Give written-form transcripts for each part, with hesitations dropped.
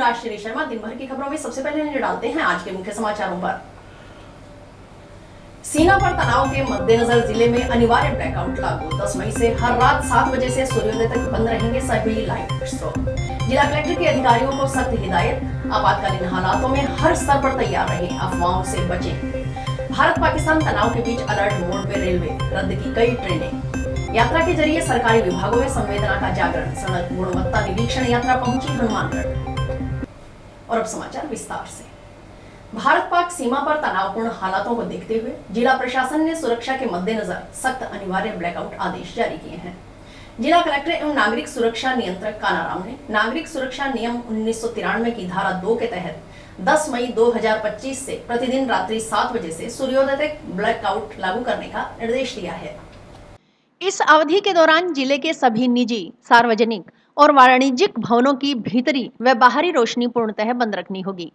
आश्चर्य शर्मा। दिन भर की खबरों में सबसे पहले नजर डालते हैं आज के मुख्य समाचारों पर। सीमा पर तनाव के मद्देनजर जिले में अनिवार्य ब्लैकआउट लागू। 10 मई से हर रात 7 बजे से सूर्योदय तक बंद रहेंगे सभी लाइट स्रोत। जिला कलेक्टर के अधिकारियों को सख्त हिदायत। आपातकालीन हालातों में हर स्तर पर तैयार रहें, अफवाहों से बचें। भारत पाकिस्तान तनाव के बीच अलर्ट मोड पे रेलवे, रद्द की कई ट्रेनें। यात्रा के जरिए सरकारी विभागों में संवेदना का जागरण। सड़क गुणवत्ता निरीक्षण यात्रा पहुंची हनुमानगढ़। और अब समाचार विस्तार से। भारत पाक सीमा पर तनावपूर्ण हालातों को देखते हुए जिला प्रशासन ने सुरक्षा के मद्देनजर सख्त अनिवार्य ब्लैकआउट आदेश जारी किए हैं। जिला कलेक्टर एवं नागरिक सुरक्षा नियंत्रक कानाराम ने नागरिक सुरक्षा नियम 1993 की धारा 2 के तहत 10 मई 2025 से प्रतिदिन रात्रि 7 बजे से सूर्योदय तक ब्लैकआउट लागू करने का निर्देश दिया है। इस अवधि के दौरान जिले के सभी निजी, सार्वजनिक और वाणिज्यिक भवनों की भीतरी व बाहरी रोशनी पूर्णतः बंद रखनी होगी।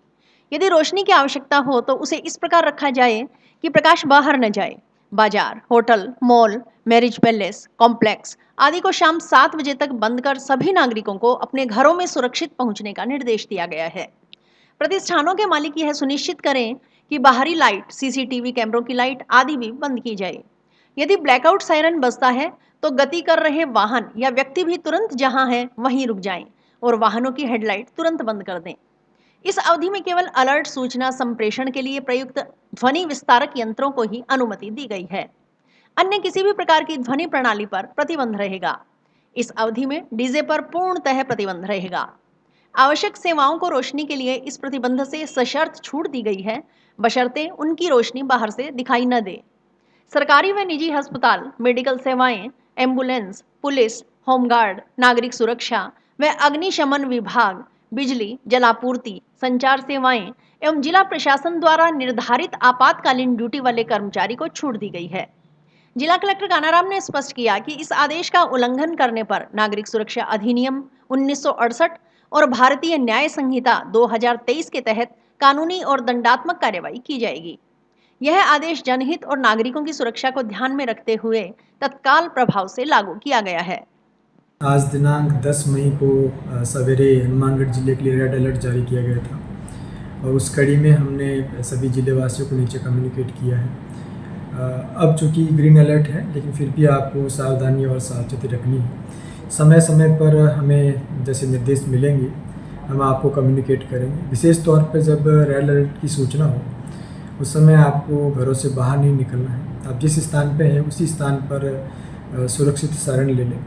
यदि रोशनी की आवश्यकता हो तो उसे इस प्रकार रखा जाए कि प्रकाश बाहर न जाए। बाजार, hotel, mall, marriage palace, complex आदि को शाम 7 बजे तक बंद कर सभी नागरिकों को अपने घरों में सुरक्षित पहुंचने का निर्देश दिया गया है। प्रतिष्ठानों के मालिक यह सुनिश्चित करें कि बाहरी लाइट, सीसीटीवी कैमरों की लाइट आदि भी बंद की जाए। यदि ब्लैकआउट सायरन बजता है तो गति कर रहे वाहन या व्यक्ति भी तुरंत जहां हैं वहीं रुक जाएं और वाहनों की हेडलाइट तुरंत बंद कर दें। इस अवधि में केवल अलर्ट सूचना संप्रेषण के लिए प्रयुक्त ध्वनि विस्तारक यंत्रों को ही अनुमति दी गई है। अन्य किसी भी प्रकार की ध्वनि प्रणाली पर प्रतिबंध रहेगा। इस अवधि में डीजे पर पूर्णतः प्रतिबंध रहेगा। आवश्यक सेवाओं को रोशनी के लिए इस प्रतिबंध से सशर्त छूट दी गई है, बशर्ते उनकी रोशनी बाहर से दिखाई न दे। सरकारी व निजी अस्पताल, मेडिकल सेवाएं, एम्बुलेंस, पुलिस, होमगार्ड, नागरिक सुरक्षा व अग्निशमन विभाग, बिजली, जलापूर्ति, संचार सेवाएं एवं जिला प्रशासन द्वारा निर्धारित आपातकालीन ड्यूटी वाले कर्मचारी को छूट दी गई है। जिला कलेक्टर कानाराम ने स्पष्ट किया कि इस आदेश का उल्लंघन करने पर नागरिक सुरक्षा अधिनियम 1968 और भारतीय न्याय संहिता 2023 के तहत कानूनी और दंडात्मक कार्रवाई की जाएगी। यह आदेश जनहित और नागरिकों की सुरक्षा को ध्यान में रखते हुए तत्काल प्रभाव से लागू किया गया है। आज दिनांक 10 मई को सवेरे हनुमानगढ़ जिले के लिए रेड अलर्ट जारी किया गया था और उस कड़ी में हमने सभी जिलेवासियों को नीचे कम्युनिकेट किया है। अब चूँकि ग्रीन अलर्ट है लेकिन फिर भी आपको सावधानी और सावचेती रखनी है। समय समय पर हमें जैसे निर्देश मिलेंगे हम आपको कम्युनिकेट करेंगे। विशेष तौर पर जब रेड अलर्ट की सूचना हो उस समय आपको घरों से बाहर नहीं निकलना है। आप जिस स्थान पर हैं उसी स्थान पर सुरक्षित शरण ले लें।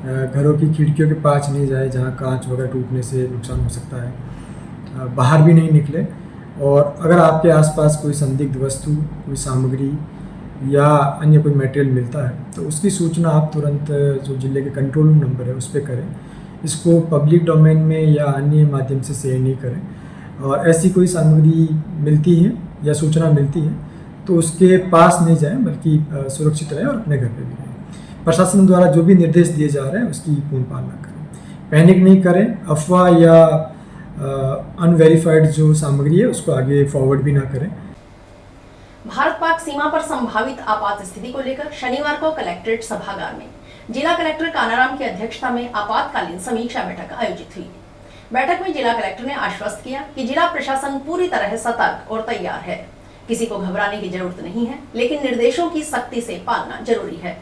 घरों की खिड़कियों के पास नहीं जाए जहां कांच वगैरह टूटने से नुकसान हो सकता है। बाहर भी नहीं निकले और अगर आपके आसपास कोई संदिग्ध वस्तु, कोई सामग्री या अन्य कोई मटेरियल मिलता है तो उसकी सूचना आप तुरंत जो जिले के कंट्रोल रूम नंबर है उस पर करें। इसको पब्लिक डोमेन में या अन्य माध्यम से शेयर नहीं करें। और ऐसी कोई सामग्री मिलती है या सूचना मिलती है तो उसके पास नहीं जाएं बल्कि सुरक्षित रहें और अपने घर पर भी रहें। प्रशासन द्वारा जो भी निर्देश दिए जा रहे हैं उसकी पूर्ण पालना करें। पैनिक नहीं करें। अफवाह या अनवेरिफाइड जो सामग्री है उसको आगे फॉरवर्ड भी ना करें। भारत पाक सीमा पर संभावित आपात स्थिति को लेकर शनिवार को कलेक्ट्रेट सभागार में जिला कलेक्टर कानाराम की अध्यक्षता में आपातकालीन समीक्षा बैठक आयोजित हुई। बैठक में जिला कलेक्टर ने आश्वस्त किया कि जिला प्रशासन पूरी तरह सतर्क और तैयार है। किसी को घबराने की जरूरत नहीं है, लेकिन निर्देशों की सख्ती से पालना जरूरी है।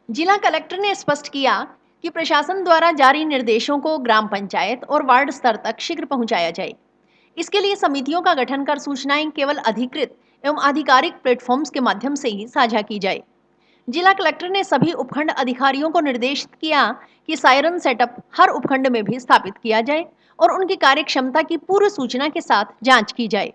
जिला कलेक्टर ने स्पष्ट किया कि प्रशासन द्वारा जारी निर्देशों को ग्राम पंचायत और वार्ड स्तर तक शीघ्र पहुंचाया जाए। इसके लिए समितियों का गठन कर सूचनाएं केवल अधिकृत एवं आधिकारिक प्लेटफॉर्म्स के माध्यम से ही साझा की जाए। जिला कलेक्टर ने सभी उपखंड अधिकारियों को निर्देशित किया कि सायरन सेटअप हर उपखंड में भी स्थापित किया जाए और उनकी कार्य क्षमता की पूर्व सूचना के साथ जांच की जाए।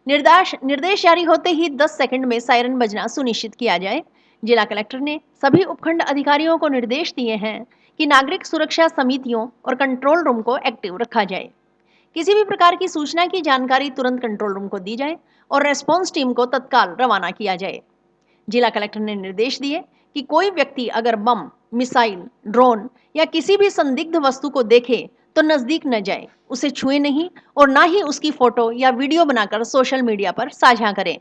निर्देश जारी होते ही 10 सेकंड में सायरन बजना सुनिश्चित किया जाए। जिला कलेक्टर ने सभी उपखंड अधिकारियों को निर्देश दिए हैं कि नागरिक सुरक्षा समितियों और कंट्रोल रूम को एक्टिव रखा जाए। किसी भी प्रकार की सूचना की जानकारी तुरंत कंट्रोल रूम को दी जाए और रेस्पॉन्स टीम को तत्काल रवाना किया जाए। जिला कलेक्टर ने निर्देश दिए कि कोई व्यक्ति अगर बम, मिसाइल, ड्रोन या किसी भी संदिग्ध वस्तु को देखे तो नजदीक न जाए, उसे छुए नहीं और ना ही उसकी फोटो या वीडियो बनाकर सोशल मीडिया पर साझा करें।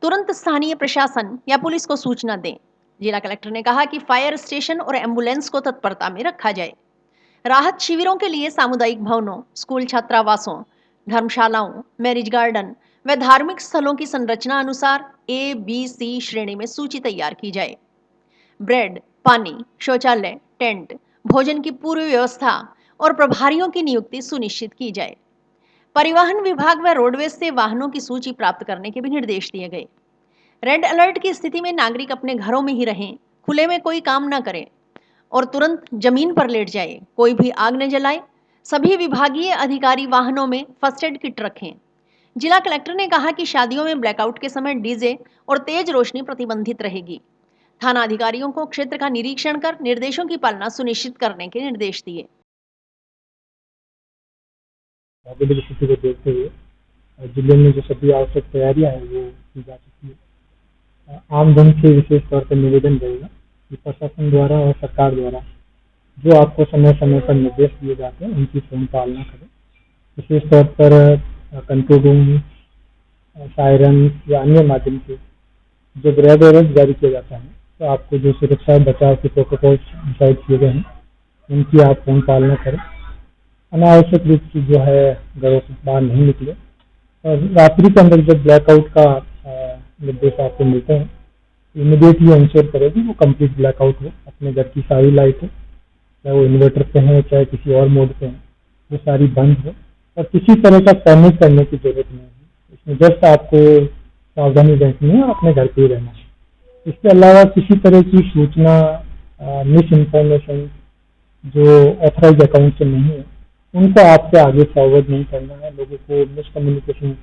तुरंत स्थानीय प्रशासन या पुलिस को सूचना दें। जिला कलेक्टर ने कहा कि फायर स्टेशन और एम्बुलेंस को तत्परता में रखा जाए। राहत शिविरों के लिए सामुदायिक भवनों, स्कूल छात्रावासों, धर्मशालाओं, मैरिज गार्डन व धार्मिक स्थलों की संरचना अनुसार ए, बी, सी श्रेणी में सूची तैयार की जाए। ब्रेड, पानी, शौचालय, टेंट, भोजन की पूर्व व्यवस्था और प्रभारियों की नियुक्ति सुनिश्चित की जाए। परिवहन विभाग व रोडवेज से वाहनों की सूची प्राप्त करने के भी निर्देश दिए गए। रेड अलर्ट की स्थिति में नागरिक अपने घरों में ही रहें, खुले में कोई काम न करें और तुरंत जमीन पर लेट जाए, कोई भी आग न जलाए। सभी विभागीय अधिकारी वाहनों में फर्स्ट एड किट रखें। जिला कलेक्टर ने कहा कि शादियों में ब्लैकआउट के समय डीजे और तेज रोशनी प्रतिबंधित रहेगी। थाना अधिकारियों को क्षेत्र का निरीक्षण कर निर्देशों की पालना सुनिश्चित करने के निर्देश दिए। आगे की स्थिति को देखते हुए जिले में जो सभी आवश्यक तैयारियां हैं वो की जा चुकी है। आम जन से विशेष तौर पर निवेदन रहेगा कि प्रशासन द्वारा और सरकार द्वारा जो आपको समय समय पर निर्देश दिए जाते हैं उनकी स्वयं पालना करें। विशेष तौर पर कंट्रोल रूम, सायरन या अन्य माध्यम से जब रेड अलर्ट जारी किया जाता है तो आपको जो सुरक्षा बचाव के प्रोटोकॉल डिसाइड किए गए हैं उनकी आप स्वयं पालना करें। अनावश्यक रूप से जो है घरों से बाहर नहीं निकले और रात्रि के अंदर जब ब्लैकआउट का निर्देश आपको मिलते हैं इमीडिएटली इंश्योर करें कि वो कंप्लीट ब्लैकआउट हो। अपने घर की सारी लाइट हो, चाहे वो इन्वर्टर पे है चाहे किसी और मोड पे है, वो सारी बंद हो और किसी तरह का पैनिक करने की जरूरत नहीं है। इसमें जस्ट आपको सावधानी बरतनी है और अपने घर पे ही रहना है। इसके अलावा किसी तरह की सूचना, मिस इन्फॉर्मेशन जो ऑथराइज अकाउंट से नहीं है उनको आपसे आगे फॉरवर्ड नहीं करना है। लोगों को मिसकम्युनिकेशन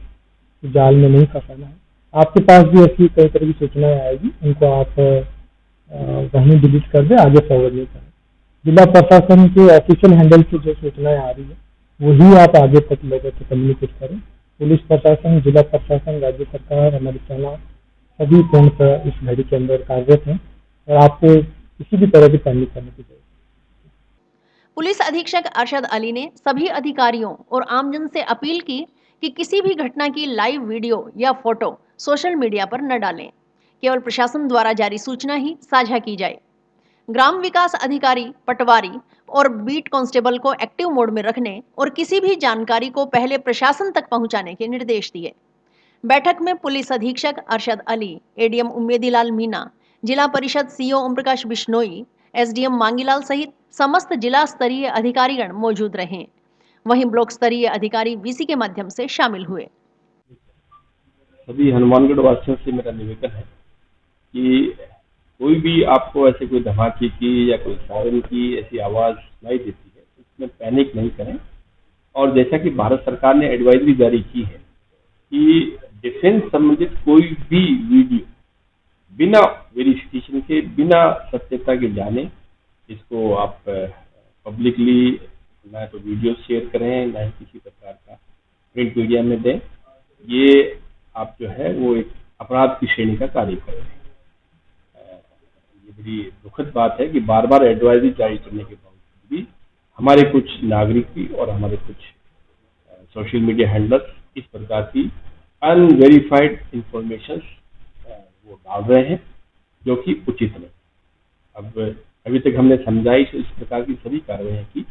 जाल में नहीं फंसाना है। आपके पास भी ऐसी कई तरह की सूचनाएं आएगी, उनको आप वहीं डिलीट कर दे, आगे फॉरवर्ड नहीं करें। जिला प्रशासन के ऑफिशियल हैंडल से जो सूचनाएं आ रही है वही आप आगे तक लोगों से कम्युनिकेट करें। पुलिस प्रशासन, जिला प्रशासन, राज्य सरकार, हमारी सेना सभी पूर्णतः इस घड़ी के अंदर कार्यरत हैं और आपको किसी भी तरह की पैनिक करने की जरूरत। पुलिस अधीक्षक अरशद अली ने सभी अधिकारियों और आमजन से अपील की कि किसी भी घटना की लाइव वीडियो या फोटो सोशल मीडिया पर न डालें। केवल प्रशासन द्वारा जारी सूचना ही साझा की जाए। ग्राम विकास अधिकारी, पटवारी और बीट कांस्टेबल को एक्टिव मोड में रखने और किसी भी जानकारी को पहले प्रशासन तक पहुंचाने के निर्देश दिए। बैठक में पुलिस अधीक्षक अरशद अली, एडीएम उम्मेदीलाल मीना, जिला परिषद सीओ ओम प्रकाश बिश्नोई, एसडीएम मांगीलाल सहित समस्त जिला स्तरीय अधिकारीगण मौजूद रहे। वहीं ब्लॉक स्तरीय अधिकारी वीसी के माध्यम से शामिल हुए। सभी हनुमानगढ़ वासियों से मेरा निवेदन है कि कोई भी आपको ऐसे कोई धमाके की या कोई सायरन की ऐसी आवाज सुनाई देती है तो उसमें पैनिक नहीं करें। और जैसा कि भारत सरकार ने एडवाइजरी जारी की है कि डिफेंस संबंधित कोई भी वीडियो बिना वेरिफिकेशन के, बिना सत्यता के जाने इसको आप पब्लिकली ना तो वीडियो शेयर करें, ना ही किसी प्रकार का प्रिंट मीडिया में दें। ये आप जो है वो एक अपराध की श्रेणी का कार्य कर रहे हैं। ये बड़ी दुखद बात है कि बार बार एडवाइजरी जारी करने के बावजूद भी हमारे कुछ नागरिक भी और हमारे कुछ सोशल मीडिया हैंडलर्स इस प्रकार की अनवेरिफाइड इंफॉर्मेशन वो डाल रहे हैं जो कि उचित नहीं। अब अभी तक हमने समझाई इस प्रकार की सभी कार्रवाई की।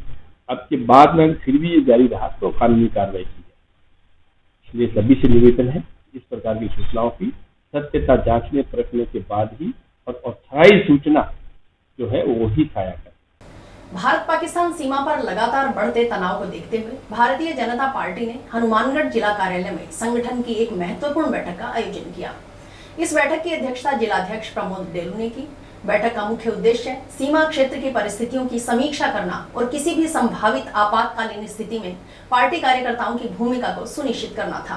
अब के बाद में फिर भी ये जारी रहा तो कानूनी कार्रवाई की जाए। इसलिए सभी से निवेदन है इस प्रकार की सूचनाओं की सत्यता जांचने परखने के बाद ही और ऑथराइज सूचना जो है वो ही साझा करें। भारत पाकिस्तान सीमा पर लगातार बढ़ते तनाव को देखते हुए भारतीय जनता पार्टी ने हनुमानगढ़ जिला कार्यालय में संगठन की एक महत्वपूर्ण बैठक का आयोजन किया। इस बैठक की अध्यक्षता जिलाध्यक्ष प्रमोद डेलू ने की। बैठक का मुख्य उद्देश्य सीमा क्षेत्र की परिस्थितियों की समीक्षा करना और किसी भी संभावित आपातकालीन स्थिति में पार्टी कार्यकर्ताओं की भूमिका को सुनिश्चित करना था।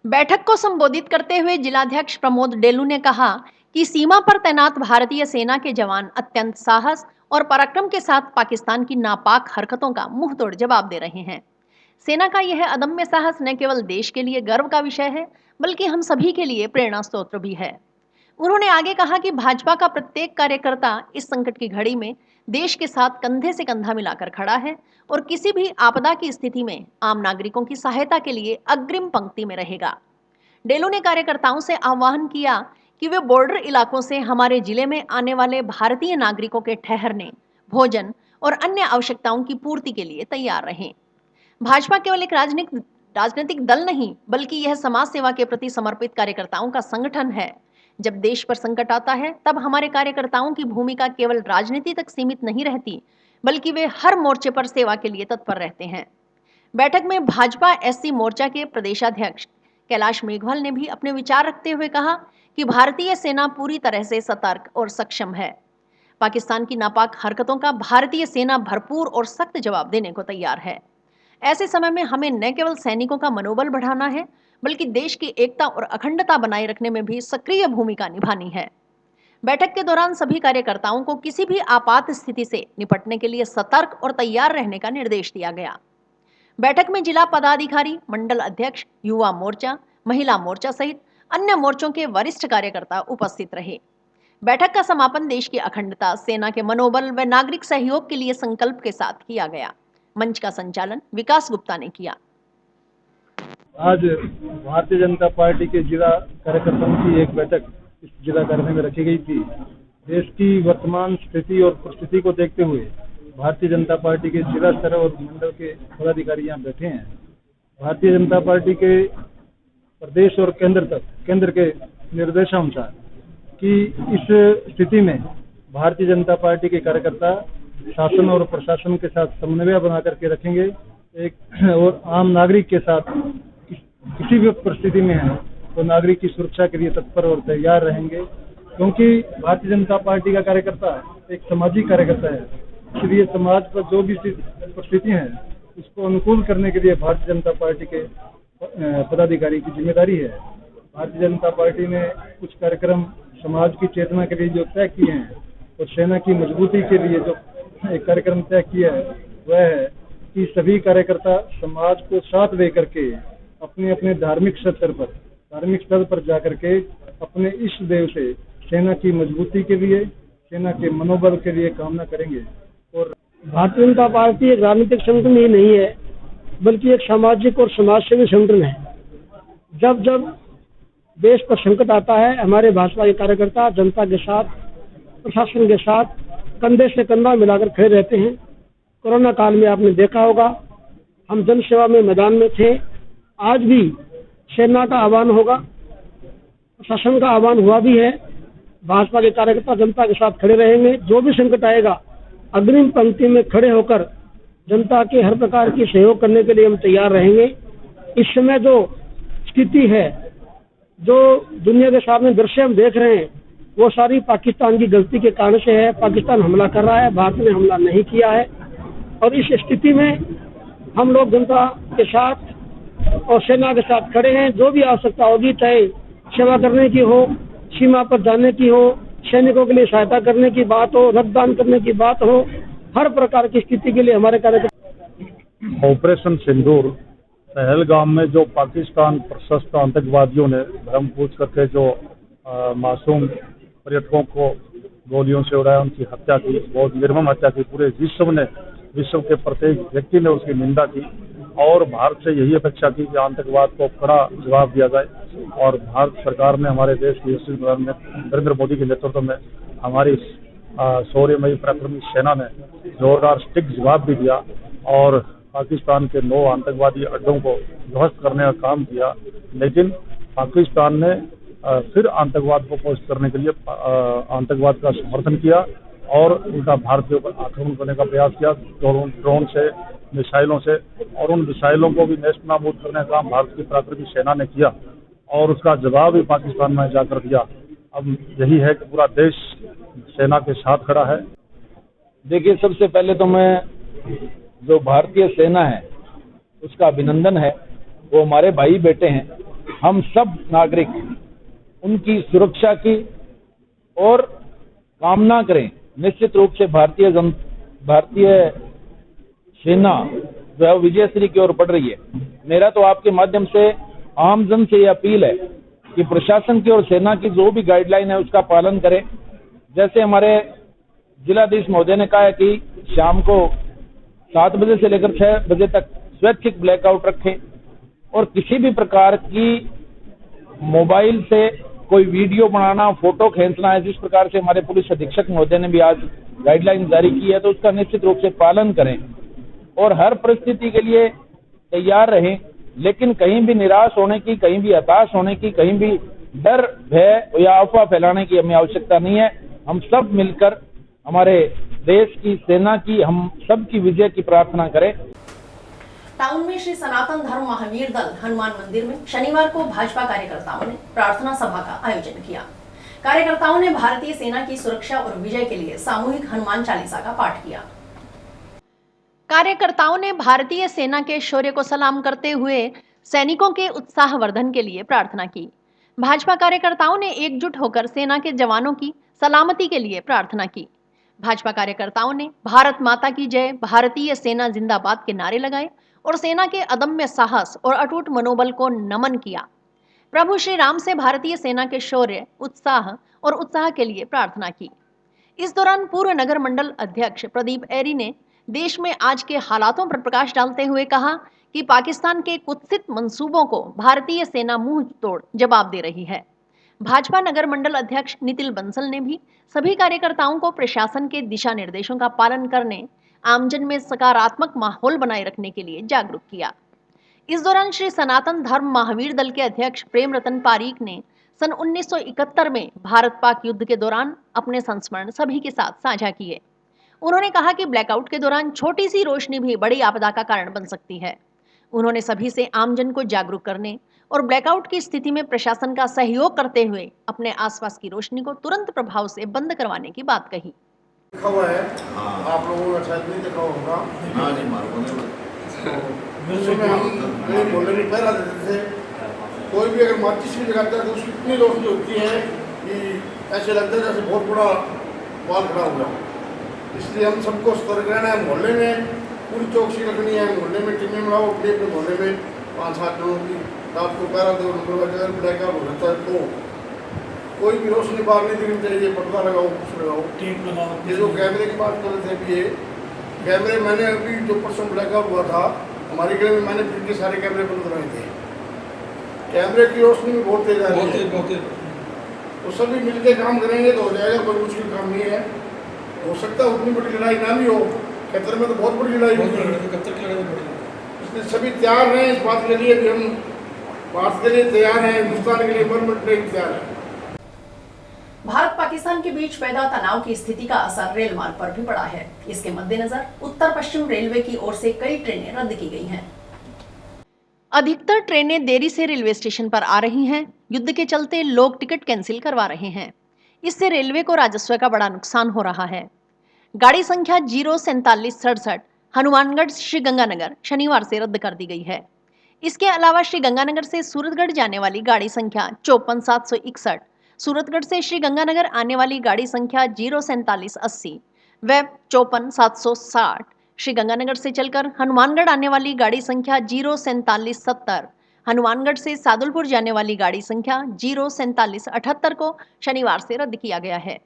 बैठक को संबोधित करते हुए जिलाध्यक्ष प्रमोद डेलू ने कहा कि सीमा पर तैनात भारतीय सेना के जवान अत्यंत साहस और पराक्रम के साथ पाकिस्तान की नापाक हरकतों का मुंहतोड़ जवाब दे रहे हैं। सेना का यह अदम्य साहस न केवल देश के लिए गर्व का विषय है बल्कि हम सभी के लिए प्रेरणा स्रोत भी है। उन्होंने आगे कहा कि भाजपा का प्रत्येक कार्यकर्ता इस संकट की घड़ी में देश के साथ कंधे से कंधा मिलाकर खड़ा है और किसी भी आपदा की स्थिति में आम नागरिकों की सहायता के लिए अग्रिम पंक्ति में रहेगा। डेलू ने कार्यकर्ताओं से आह्वान किया कि वे बॉर्डर इलाकों से हमारे जिले में आने वाले भारतीय नागरिकों के ठहरने, भोजन और अन्य आवश्यकताओं की पूर्ति के लिए तैयार रहें। भाजपा केवल एक राजनीतिक दल नहीं, बल्कि यह समाज सेवा के प्रति समर्पित कार्यकर्ताओं का संगठन है। जब देश पर संकट आता है, तब हमारे कार्यकर्ताओं की भूमिका केवल राजनीति तक सीमित नहीं रहती, बल्कि वे हर मोर्चे पर सेवा के लिए तत्पर रहते हैं। बैठक में भाजपा एससी मोर्चा के प्रदेशाध्यक्ष कैलाश मेघवाल ने भी अपने विचार रखते हुए कहा कि भारतीय सेना पूरी तरह से सतर्क और सक्षम है। पाकिस्तान की नापाक हरकतों का भारतीय सेना भरपूर और सख्त जवाब देने को तैयार है। ऐसे समय में हमें न केवल सैनिकों का मनोबल बढ़ाना है, बल्कि देश की एकता और अखंडता बनाए रखने में भी सक्रिय भूमिका निभानी है। बैठक के दौरान सभी कार्यकर्ताओं को किसी भी आपात स्थिति से निपटने के लिए सतर्क और तैयार रहने का निर्देश दिया गया। बैठक में जिला पदाधिकारी, मंडल अध्यक्ष, युवा मोर्चा, महिला मोर्चा सहित अन्य मोर्चों के वरिष्ठ कार्यकर्ता उपस्थित रहे। बैठक का समापन देश की अखंडता, सेना के मनोबल व नागरिक सहयोग के लिए संकल्प के साथ किया गया। मंच का संचालन विकास गुप्ता ने किया। आज भारतीय जनता पार्टी के जिला कार्यकर्ताओं की एक बैठक इस जिला कार्यालय में रखी गई थी। देश की वर्तमान स्थिति और परिस्थिति को देखते हुए भारतीय जनता पार्टी के जिला स्तर और मंडल के पदाधिकारी यहाँ बैठे हैं। भारतीय जनता पार्टी के प्रदेश और केंद्र के निर्देशानुसार कि इस स्थिति में भारतीय जनता पार्टी के कार्यकर्ता शासन और प्रशासन के साथ समन्वय बना करके रखेंगे और आम नागरिक के साथ किसी भी परिस्थिति में है तो नागरिक की सुरक्षा के लिए तत्पर और तैयार रहेंगे, क्योंकि भारतीय जनता पार्टी का कार्यकर्ता एक सामाजिक कार्यकर्ता है। इसलिए समाज पर जो भी परिस्थिति है उसको अनुकूल करने के लिए भारतीय जनता पार्टी के पदाधिकारी की जिम्मेदारी है। भारतीय जनता पार्टी ने कुछ कार्यक्रम समाज की चेतना के लिए जो तय किए हैं और सेना की मजबूती के लिए जो एक कार्यक्रम तय किया है वह है कि सभी कार्यकर्ता समाज को साथ लेकर के अपने अपने धार्मिक स्थल पर जाकर के अपने इष्ट देव से सेना की मजबूती के लिए, सेना के मनोबल के लिए कामना करेंगे। और भारतीय जनता पार्टी एक राजनीतिक संगठन ही नहीं है, बल्कि एक सामाजिक और समाज सेवी संगठन है। जब जब देश पर संकट आता है, हमारे भाजपा के कार्यकर्ता जनता के साथ, प्रशासन के साथ कंधे से कंधा मिलाकर खड़े रहते हैं। कोरोना काल में आपने देखा होगा, हम जन सेवा में मैदान में थे। आज भी सेना का आह्वान होगा, प्रशासन का आह्वान हुआ भी है। भाजपा के कार्यकर्ता जनता के साथ खड़े रहेंगे। जो भी संकट आएगा, अग्रिम पंक्ति में खड़े होकर जनता के हर प्रकार की सहयोग करने के लिए हम तैयार रहेंगे। इस समय जो स्थिति है, जो दुनिया के सामने दृश्य हम देख रहे हैं, वो सारी पाकिस्तान की गलती के कारण से है। पाकिस्तान हमला कर रहा है, भारत ने हमला नहीं किया है। और इस स्थिति में हम लोग जनता के साथ और सेना के साथ खड़े हैं। जो भी आवश्यकता होगी, चाहे सेवा करने की हो, सीमा पर जाने की हो, सैनिकों के लिए सहायता करने की बात हो, रक्तदान करने की बात हो, हर प्रकार की स्थिति के लिए हमारे कार्यकर्ता। ऑपरेशन सिंदूर पहलगाम में जो पाकिस्तान प्रशस्त आतंकवादियों ने भ्रम पूछ करके जो मासूम पर्यटकों को गोलियों से उड़ाया, उनकी हत्या की, बहुत निर्मम हत्या की। पूरे विश्व के प्रत्येक व्यक्ति ने उसकी निंदा की और भारत से यही अपेक्षा की कि आतंकवाद को कड़ा जवाब दिया जाए। और भारत सरकार ने, हमारे देश की यशस्वी प्रधानमंत्री नरेंद्र मोदी के नेतृत्व में हमारी शौर्यमयी पराक्रमी सेना ने जोरदार स्टिक जवाब भी दिया और पाकिस्तान के 9 आतंकवादी अड्डों को ध्वस्त करने का काम किया। लेकिन पाकिस्तान ने फिर आतंकवाद को पोस्ट करने के लिए आतंकवाद का समर्थन किया और उल्टा भारत के ऊपर आक्रमण करने का प्रयास किया, ड्रोन से, मिसाइलों से। और उन मिसाइलों को भी नेस्तनाबूद करने का काम भारत की पराक्रमी सेना ने किया और उसका जवाब भी पाकिस्तान में जाकर दिया। अब यही है कि पूरा देश सेना के साथ खड़ा है। देखिए, सबसे पहले तो मैं जो भारतीय सेना है उसका अभिनंदन है। वो हमारे भाई बेटे हैं। हम सब नागरिक उनकी सुरक्षा की और कामना करें। निश्चित रूप से भारतीय सेना जो है विजयश्री की ओर बढ़ रही है। मेरा तो आपके माध्यम से आम जन से ये अपील है कि प्रशासन की और सेना की जो भी गाइडलाइन है उसका पालन करें। जैसे हमारे जिलाधीश महोदय ने कहा है कि शाम को 7 बजे से लेकर 6 बजे तक स्वैच्छिक ब्लैकआउट रखें और किसी भी प्रकार की मोबाइल से कोई वीडियो बनाना, फोटो खींचना है, जिस प्रकार से हमारे पुलिस अधीक्षक महोदय ने भी आज गाइडलाइन जारी की है तो उसका निश्चित रूप से पालन करें और हर परिस्थिति के लिए तैयार रहें, लेकिन कहीं भी निराश होने की, कहीं भी हताश होने की, कहीं भी डर, भय या अफवाह फैलाने की हमें आवश्यकता नहीं है। हम सब मिलकर हमारे देश की, सेना की, हम सब की विजय की प्रार्थना करें। टाउन में श्री सनातन धर्म महावीर दल हनुमान मंदिर में शनिवार को भाजपा कार्यकर्ताओं ने प्रार्थना सभा का आयोजन किया। कार्यकर्ताओं ने भारतीय सेना की सुरक्षा और विजय के लिए सामूहिक हनुमान चालीसा का पाठ किया। कार्यकर्ताओं ने भारतीय सेना के शौर्य को सलाम करते हुए सैनिकों के उत्साहवर्धन के लिए प्रार्थना की। भाजपा कार्यकर्ताओं ने एकजुट होकर सेना के जवानों की सलामती के लिए प्रार्थना की। भाजपा कार्यकर्ताओं ने भारत माता की जय, भारतीय सेना जिंदाबाद के नारे लगाए और सेना के अदम्य साहस और अटूट मनोबल को नमन किया। प्रभु श्री राम से भारतीय सेना के शौर्य, उत्साह और उत्साह के लिए प्रार्थना की। इस दौरान पूर्व नगर मंडल अध्यक्ष प्रदीप ऐरी ने देश में आज के हालातों पर प्रकाश डालते हुए कहा कि पाकिस्तान के कुत्सित मंसूबों को भारतीय सेना मुंह तोड़ जवाब दे रही है। भाजपा नगर मंडल अध्यक्ष नितिन बंसल ने भी सभी कार्यकर्ताओं को प्रशासन के दिशा निर्देशों का पालन करने, आमजन में सकारात्मक माहौल बनाए रखने के लिए जागरूक किया। इस दौरान श्री सनातन धर्म महावीर दल के अध्यक्ष प्रेम रतन पारीक ने सन 1971 में भारत पाक युद्ध के दौरान अपने संस्मरण सभी के साथ साझा किए। उन्होंने कहा कि ब्लैकआउट के दौरान छोटी सी रोशनी भी बड़ी आपदा का कारण बन सकती है। उन्होंने सभी से आमजन को जागरूक करने और ब्लैकआउट की स्थिति में प्रशासन का सहयोग करते हुए अपने आसपास की रोशनी को तुरंत प्रभाव से बंद करवाने की बात कही। लिखा हुआ है, आप लोगों ने शायद नहीं देखा होगा। उसमें हम गरीब मोहल्ले में पहरा देते थे, कोई भी अगर माचिस भी लगाता है तो उसकी इतनी रोशनी होती है कि ऐसे लगता है जैसे बहुत बड़ा वाल खड़ा हुआ। इसलिए हम सबको सतर्क रहना है। मोहल्ले में पूरी चौकसी रखनी है। मोहल्ले में टीमें बनाओ, अपने अपने मोहल्ले में 5-7 लोगों की, रात को पहरा दो। अगर ब्लैकआउट हो जाता है तो कोई भी रोशनी बाहर नहीं दिखनी चाहिए। पर्दा लगाओ, कुछ लगाओ, टीप लगाओ। ये जो कैमरे की बात कर रहे थे, भी ये कैमरे मैंने अभी जो परसों ब्लैकआउट हुआ था हमारे गले में, मैंने फिर के सारे कैमरे बंद कराए थे। कैमरे की रोशनी भी बहुत तेज आ रही है। तो सभी मिलकर काम करेंगे तो हो जाएगा, कोई मुश्किल काम नहीं है। हो सकता है उतनी बड़ी लड़ाई ना भी हो, कतर में तो बहुत बड़ी लड़ाई होती है, इसलिए सभी तैयार हैं इस बात के लिए कि हम भारत के लिए तैयार हैं, हिंदुस्तान के लिए मरमट तैयार हैं। भारत पाकिस्तान के बीच पैदा तनाव की स्थिति का असर रेल मार्ग पर भी पड़ा है। इसके मद्देनजर उत्तर पश्चिम रेलवे की ओर से कई ट्रेनें रद्द की गई हैं। अधिकतर ट्रेनें देरी से रेलवे स्टेशन पर आ रही हैं। युद्ध के चलते लोग टिकट कैंसिल करवा रहे हैं। इससे रेलवे को राजस्व का बड़ा नुकसान हो रहा है। गाड़ी संख्या 04767 हनुमानगढ़ श्रीगंगानगर शनिवार से रद्द कर दी गई है। इसके अलावा श्रीगंगानगर से सूरतगढ़ जाने वाली गाड़ी संख्या 54761, सूरतगढ़ से श्रीगंगानगर आने वाली गाड़ी संख्या 04780 व 54760, श्रीगंगानगर से चलकर हनुमानगढ़ आने वाली गाड़ी संख्या 04770, हनुमानगढ़ से सादुलपुर जाने वाली गाड़ी संख्या 04778 को शनिवार से रद्द किया गया है।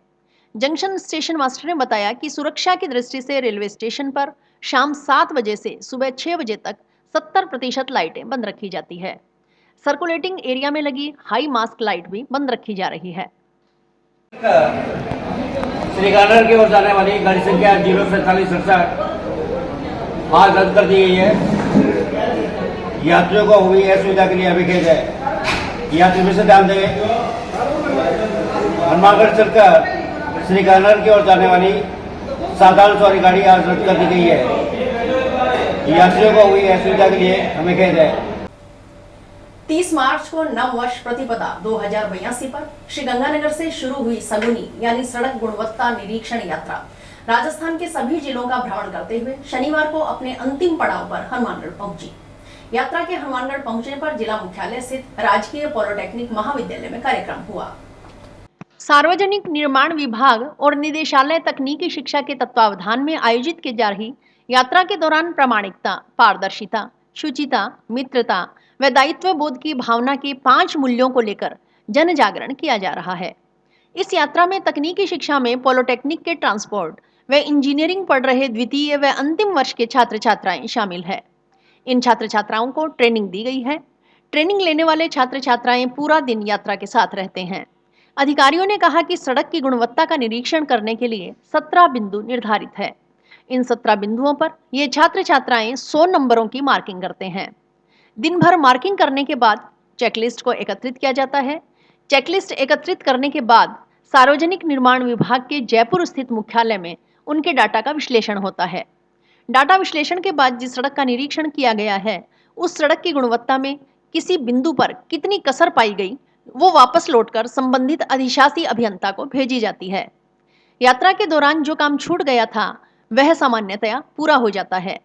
जंक्शन स्टेशन मास्टर ने बताया कि सुरक्षा की दृष्टि से रेलवे स्टेशन पर शाम 7 बजे से सुबह 6 बजे तक 70% लाइटें बंद रखी जाती है। सर्कुलेटिंग एरिया में लगी हाई मास्क लाइट भी बंद रखी जा रही है। श्रीगंगानगर की ओर जाने वाली गाड़ी संख्या 04767 आज रद्द कर दी गई है। यात्रियों को हुई असुविधा के लिए अभी खेद है। यात्री भी से ध्यान देंगे। हनुमानगढ़ चलकर श्रीगंगानगर की ओर जाने वाली साधारण सवारी गाड़ी आज रद्द कर दी गई है। यात्रियों को हुई असुविधा के लिए हमें खेद है। 30 मार्च को नव वर्ष प्रतिपदा 2082 पर श्रीगंगानगर से शुरू हुई सगुनी यानी सड़क गुणवत्ता निरीक्षण यात्रा राजस्थान के सभी जिलों का भ्रमण करते हुए शनिवार को अपने अंतिम पड़ाव पर हनुमानगढ़ पहुंची। यात्रा के हनुमानगढ़ पहुंचने पर जिला मुख्यालय स्थित राजकीय पॉलिटेक्निक महाविद्यालय में कार्यक्रम हुआ। सार्वजनिक निर्माण विभाग और निदेशालय तकनीकी शिक्षा के तत्वावधान में आयोजित की जा रही यात्रा के दौरान प्रामाणिकता, पारदर्शिता, शुचिता, मित्रता व दायित्व बोध की भावना के 5 मूल्यों को लेकर जन जागरण किया जा रहा है। इस यात्रा में तकनीकी शिक्षा में पॉलिटेक्निक के ट्रांसपोर्ट व इंजीनियरिंग पढ़ रहे द्वितीय व अंतिम वर्ष के छात्र छात्राएं शामिल है। इन छात्र छात्राओं को ट्रेनिंग दी गई है। ट्रेनिंग लेने वाले छात्र छात्राएं पूरा दिन यात्रा के साथ रहते हैं। अधिकारियों ने कहा कि सड़क की गुणवत्ता का निरीक्षण करने के लिए 17 बिंदु निर्धारित है। इन 17 बिंदुओं पर ये छात्र छात्राएं 100 नंबरों की मार्किंग करते हैं। दिन भर मार्किंग करने के बाद चेकलिस्ट को एकत्रित किया जाता है। चेकलिस्ट एकत्रित करने के बाद सार्वजनिक निर्माण विभाग के जयपुर स्थित मुख्यालय में उनके डाटा का विश्लेषण होता है। डाटा विश्लेषण के बाद जिस सड़क का निरीक्षण किया गया है, उस सड़क की गुणवत्ता में किसी बिंदु पर कितनी कसर पाई गई, वो वापस लौटकर संबंधित अधिशासी अभियंता को भेजी जाती है। यात्रा के दौरान जो काम छूट गया था, वह सामान्यतया पूरा हो जाता है।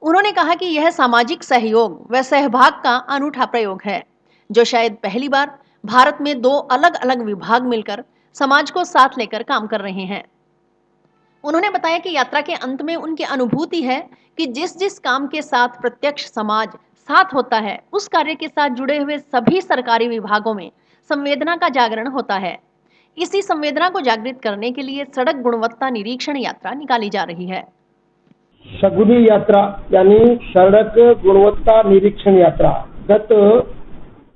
उन्होंने कहा कि यह सामाजिक सहयोग व सहभाग का अनूठा प्रयोग है, जो शायद पहली बार भारत में 2 अलग-अलग विभाग मिलकर समाज को साथ लेकर काम कर रहे हैं। उन्होंने बताया कि यात्रा के अंत में उनकी अनुभूति है कि जिस जिस काम के साथ प्रत्यक्ष समाज साथ होता है, उस कार्य के साथ जुड़े हुए सभी सरकारी विभागों में संवेदना का जागरण होता है। इसी संवेदना को जागृत करने के लिए सड़क गुणवत्ता निरीक्षण यात्रा निकाली जा रही है। शगुनी यात्रा यानी सड़क गुणवत्ता निरीक्षण यात्रा गत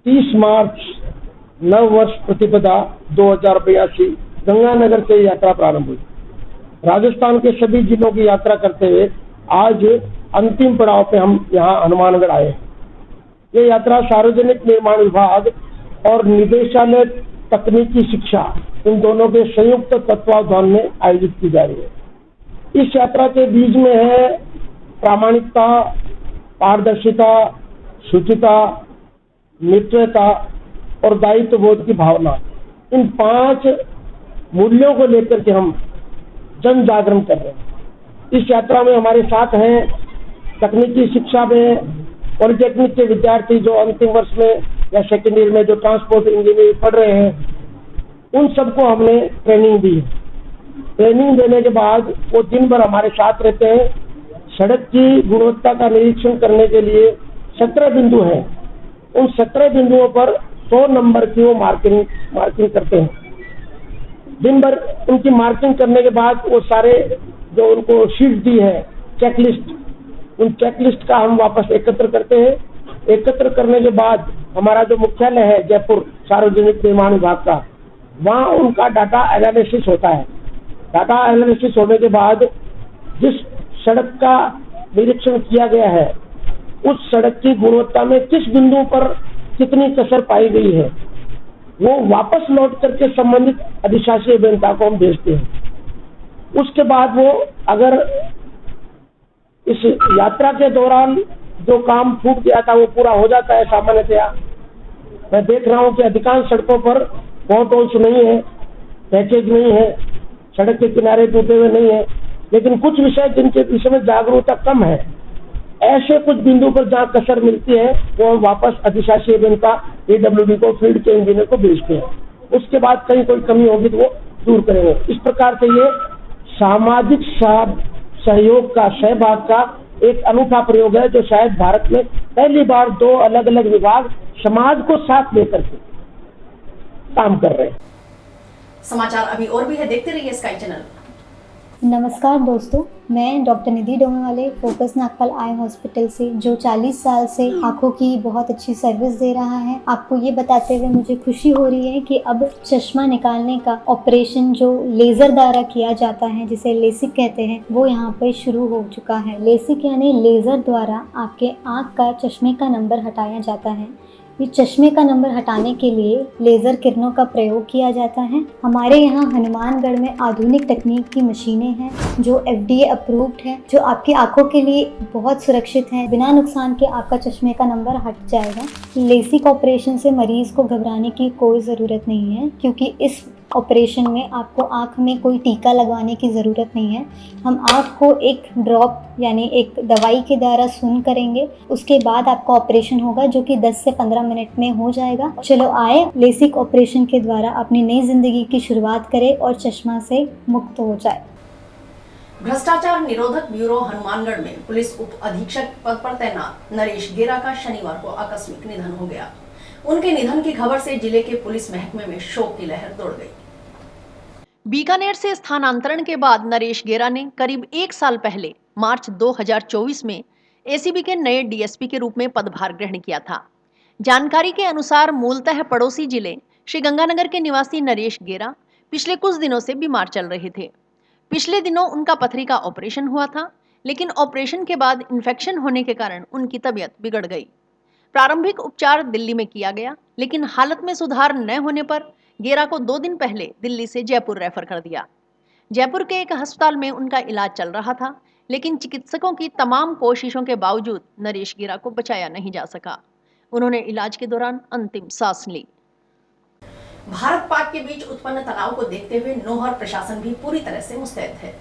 30 मार्च नव वर्ष प्रतिपदा 2082 गंगानगर से यात्रा प्रारंभ हुई। राजस्थान के सभी जिलों की यात्रा करते हुए आज अंतिम पड़ाव पे हम यहाँ हनुमानगढ़ आए हैं। ये यात्रा सार्वजनिक निर्माण विभाग और निदेशालय तकनीकी शिक्षा इन दोनों के संयुक्त तत्वावधान में आयोजित की जा रही है। इस यात्रा के बीच में है प्रामाणिकता, पारदर्शिता, शुचिता, मित्रता और दायित्व बोध की भावना। इन 5 मूल्यों को लेकर के हम जन जागरण कर रहे हैं। इस यात्रा में हमारे साथ हैं तकनीकी शिक्षा में पॉलिटेक्निक के विद्यार्थी जो अंतिम वर्ष में या सेकेंड ईयर में जो ट्रांसपोर्ट इंजीनियरिंग पढ़ रहे हैं, उन सबको हमने ट्रेनिंग दी। ट्रेनिंग देने के बाद वो दिन भर हमारे साथ रहते हैं। सड़क की गुणवत्ता का निरीक्षण करने के लिए 17 बिंदु हैं। उन 17 बिंदुओं पर 100 नंबर की वो मार्किंग करते हैं। दिन भर उनकी मार्किंग करने के बाद वो सारे जो उनको शीट दी है चेकलिस्ट, उन चेकलिस्ट का हम वापस एकत्र करते हैं। एकत्र करने के बाद हमारा जो मुख्यालय है जयपुर सार्वजनिक निर्माण विभाग का, वहाँ उनका डाटा एनालिसिस होता है। डाटा एनालिसिस होने के बाद जिस सड़क का निरीक्षण किया गया है, उस सड़क की गुणवत्ता में किस बिंदु पर कितनी कसर पाई गई है, वो वापस लौट करके संबंधित अधिशासी अभियंता को हम भेजते हैं। उसके बाद वो अगर इस यात्रा के दौरान जो काम छूट गया था वो पूरा हो जाता है सामान्यतया। मैं देख रहा हूँ कि अधिकांश सड़कों पर पॉट होल्स नहीं है, पैकेज नहीं है, सड़क के किनारे टूटे हुए नहीं है, लेकिन कुछ विषय जिनके विषय में जागरूकता कम है, ऐसे कुछ बिंदु पर जहाँ कसर मिलती है वो वापस अधिशासी अभियंता AWB को फील्ड के इंजीनियर को भेजते हैं। उसके बाद कहीं कोई कमी होगी तो वो दूर करेंगे। इस प्रकार से ये सामाजिक सहयोग का, सहभाग का एक अनूठा प्रयोग है जो शायद भारत में पहली बार 2 अलग अलग विभाग समाज को साथ लेकर के काम कर रहे हैं। समाचार अभी और भी है, देखते रहिए स्काई चैनल। नमस्कार दोस्तों, मैं डॉक्टर निधि डोमेवाले फोकस नागपाल आई हॉस्पिटल से, जो 40 साल से आंखों की बहुत अच्छी सर्विस दे रहा है। आपको ये बताते हुए मुझे खुशी हो रही है कि अब चश्मा निकालने का ऑपरेशन जो लेज़र द्वारा किया जाता है, जिसे लेसिक कहते हैं, वो यहाँ पर शुरू हो चुका है। लेसिक यानी लेज़र द्वारा आपके आँख का चश्मे का नंबर हटाया जाता है। ये चश्मे का नंबर हटाने के लिए लेज़र किरणों का प्रयोग किया जाता है। हमारे यहाँ हनुमानगढ़ में आधुनिक तकनीक की मशीनें हैं जो FDA अप्रूव्ड है, जो आपकी आंखों के लिए बहुत सुरक्षित है। बिना नुकसान के आपका चश्मे का नंबर हट जाएगा। लेसिक ऑपरेशन से मरीज़ को घबराने की कोई ज़रूरत नहीं है, क्योंकि इस ऑपरेशन में आपको आँख में कोई टीका लगवाने की ज़रूरत नहीं है। हम आँख को एक ड्रॉप यानी एक दवाई के द्वारा सून करेंगे, उसके बाद आपका ऑपरेशन होगा जो कि 10 से 15 मिनट में हो जाएगा। चलो आए लेसिक ऑपरेशन के द्वारा अपनी नई ज़िंदगी की शुरुआत करें और चश्मा से मुक्त हो जाए। भ्रष्टाचार निरोधक ब्यूरो हनुमानगढ़ में पुलिस उप अधीक्षक पद पर तैनात नरेश गेरा का शनिवार को आकस्मिक निधन हो गया। उनके निधन की खबर से जिले के पुलिस महकमे में शोक की लहर दौड़ गई। बीकानेर से स्थानांतरण के बाद नरेश गेरा ने करीब 1 साल पहले मार्च 2024 में ACB के नए DSP के रूप में पदभार ग्रहण किया था। जानकारी के अनुसार मूलतः पड़ोसी जिले श्रीगंगानगर के निवासी नरेश गेरा पिछले कुछ दिनों से बीमार चल रहे थे। पिछले दिनों उनका पथरी का ऑपरेशन हुआ था, लेकिन ऑपरेशन के बाद इन्फेक्शन होने के कारण उनकी तबीयत बिगड़ गई। प्रारंभिक उपचार दिल्ली में किया गया, लेकिन हालत में सुधार न होने पर गेरा को 2 दिन पहले दिल्ली से जयपुर रेफर कर दिया। जयपुर के एक अस्पताल में उनका इलाज चल रहा था, लेकिन चिकित्सकों की तमाम कोशिशों के बावजूद नरेश गेरा को बचाया नहीं जा सका। उन्होंने इलाज के दौरान अंतिम सांस ली। भारत पाक के बीच उत्पन्न तनाव को देखते हुए नौहर प्रशासन भी पूरी तरह से मुस्तैद है।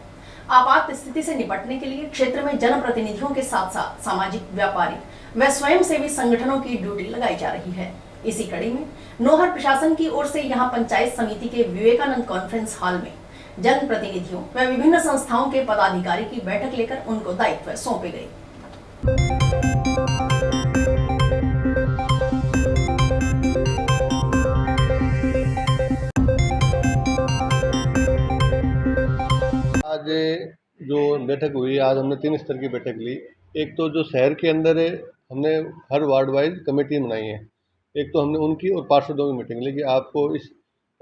आपात स्थिति से निपटने के लिए क्षेत्र में जनप्रतिनिधियों के साथ साथ सामाजिक, व्यापारिक व स्वयंसेवी संगठनों की ड्यूटी लगाई जा रही है। इसी कड़ी में नौहर प्रशासन की ओर से यहां पंचायत समिति के विवेकानंद कॉन्फ्रेंस हॉल में जनप्रतिनिधियों व विभिन्न संस्थाओं के पदाधिकारी की बैठक लेकर उनको दायित्व सौंपे गए। आज जो बैठक हुई, आज हमने 3 स्तर की बैठक ली। एक तो जो शहर के अंदर है, हमने हर वार्ड वाइज कमेटी बनाई है। एक तो हमने उनकी और पार्षदों की मीटिंग ली कि आपको इस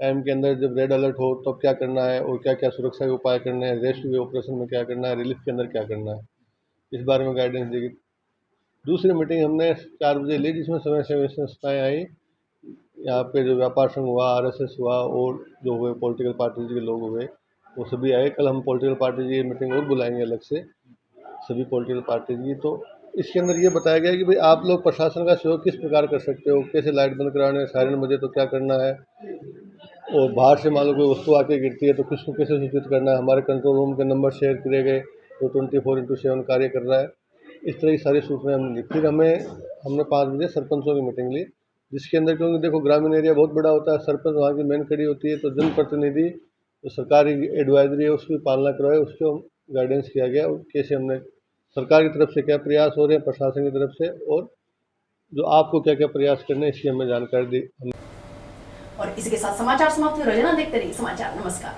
टाइम के अंदर जब रेड अलर्ट हो तो क्या करना है और क्या क्या सुरक्षा के उपाय करने हैं, रेस्क्यू ऑपरेशन में क्या करना है, रिलीफ के अंदर क्या करना है, इस बारे में गाइडेंस दी गई। दूसरी मीटिंग हमने 4 बजे ली, जिसमें समय सेवी संस्थाएँ आई। यहाँ पे जो व्यापार संघ हुआ, RSS हुआ और जो हुए पॉलिटिकल पार्टीज के लोग हुए, वो सभी आए। कल हम पॉलिटिकल पार्टी की मीटिंग और बुलाएंगे अलग से, सभी पॉलिटिकल पार्टीज की। तो इसके अंदर ये बताया गया कि भाई आप लोग प्रशासन का सहयोग किस प्रकार कर सकते हो, कैसे लाइट बंद कराने, सायरन बजे तो क्या करना है, और बाहर से मान लो कोई वस्तु आके गिरती है तो किसको कैसे सूचित करना है। हमारे कंट्रोल रूम के नंबर शेयर किए गए तो 24/7 कार्य कर रहा है। इस तरह की सारी सूचनाएं हमने ली। फिर हमने 5 बजे सरपंचों की मीटिंग ली, जिसके अंदर, क्योंकि देखो ग्रामीण एरिया बहुत बड़ा होता है, सरपंच वहाँ की मेन कड़ी होती है, तो जनप्रतिनिधि जो सरकारी एडवाइजरी है उसकी पालना करवाए, उसको गाइडेंस किया गया और कैसे हमने सरकार की तरफ से क्या प्रयास हो रहे हैं, प्रशासन की तरफ से, और जो आपको क्या क्या प्रयास करने हैं इसकी हमें जानकारी दी। और इसी के साथ समाचार समाप्त हुए। रोजाना देखते रहिए समाचार। नमस्कार।